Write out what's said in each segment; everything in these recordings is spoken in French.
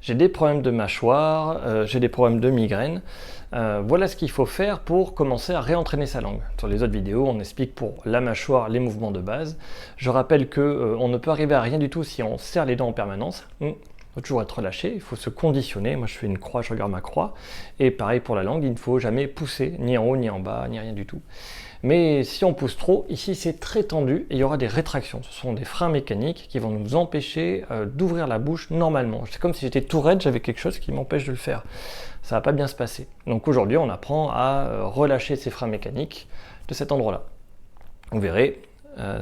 j'ai des problèmes de mâchoire, j'ai des problèmes de migraine. Voilà ce qu'il faut faire pour commencer à réentraîner sa langue. Sur les autres vidéos, on explique pour la mâchoire les mouvements de base. Je rappelle que on ne peut arriver à rien du tout si on serre les dents en permanence. Il faut toujours être relâché, il faut se conditionner. Moi je fais une croix, je regarde ma croix. Et pareil pour la langue, il ne faut jamais pousser, ni en haut, ni en bas, ni rien du tout. Mais si on pousse trop, ici c'est très tendu et il y aura des rétractions. Ce sont des freins mécaniques qui vont nous empêcher d'ouvrir la bouche normalement. C'est comme si j'étais tout raide, j'avais quelque chose qui m'empêche de le faire. Ça va pas bien se passer. Donc aujourd'hui, on apprend à relâcher ces freins mécaniques de cet endroit-là. Vous verrez,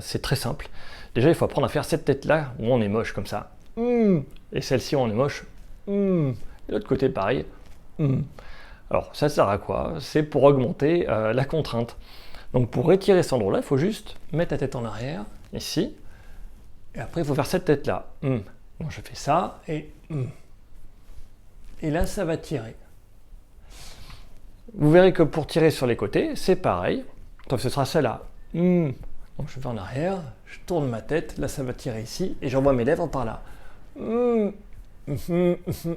c'est très simple. Déjà, il faut apprendre à faire cette tête-là où on est moche comme ça. Et celle-ci où on est moche. Et l'autre côté, pareil. Alors, ça sert à quoi? C'est pour augmenter la contrainte. Donc pour étirer cet endroit-là, il faut juste mettre la tête en arrière, ici, et après il faut faire cette tête-là. Donc je fais ça, et là ça va tirer. Vous verrez que pour tirer sur les côtés, c'est pareil, donc ce sera celle-là. Donc je vais en arrière, je tourne ma tête, là ça va tirer ici, et j'envoie mes lèvres par là. Aïe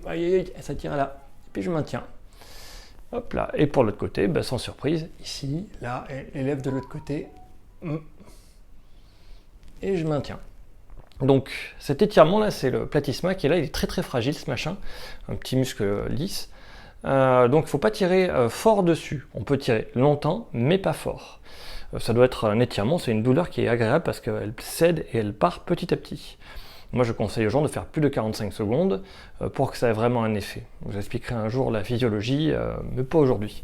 aïe aïe, ça tire là, et puis je maintiens. Hop là, et pour l'autre côté, bah, sans surprise, ici, là, et les lèvres de l'autre côté. Et je maintiens. Donc cet étirement là, c'est le platysma qui est là, il est très très fragile ce machin, un petit muscle lisse. Donc il ne faut pas tirer fort dessus. On peut tirer longtemps, mais pas fort. Ça doit être un étirement, c'est une douleur qui est agréable parce qu'elle cède et elle part petit à petit. Moi, je conseille aux gens de faire plus de 45 secondes pour que ça ait vraiment un effet. Je vous expliquerai un jour la physiologie, mais pas aujourd'hui.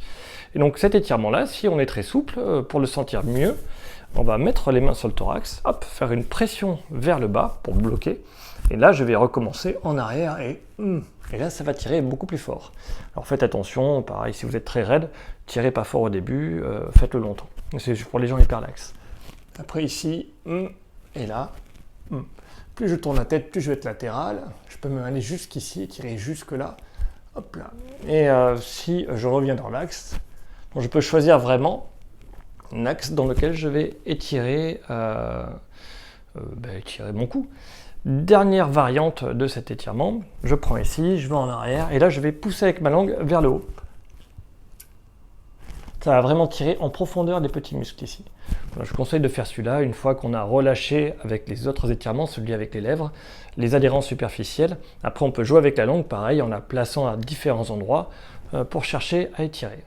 Et donc cet étirement-là, si on est très souple, pour le sentir mieux, on va mettre les mains sur le thorax, hop, faire une pression vers le bas pour bloquer. Et là, je vais recommencer en arrière et là, ça va tirer beaucoup plus fort. Alors faites attention, pareil, si vous êtes très raide, tirez pas fort au début, faites-le longtemps. C'est pour les gens hyper laxes. Après ici, et là, plus je tourne la tête, plus je vais être latéral. Je peux même aller jusqu'ici et tirer jusque là. Hop là. Et si je reviens dans l'axe, je peux choisir vraiment un axe dans lequel je vais étirer, étirer mon cou. Dernière variante de cet étirement, je prends ici, je vais en arrière et là je vais pousser avec ma langue vers le haut. Ça va vraiment tirer en profondeur des petits muscles ici. Je conseille de faire celui-là une fois qu'on a relâché avec les autres étirements, celui avec les lèvres, les adhérences superficielles. Après on peut jouer avec la langue, pareil, en la plaçant à différents endroits pour chercher à étirer.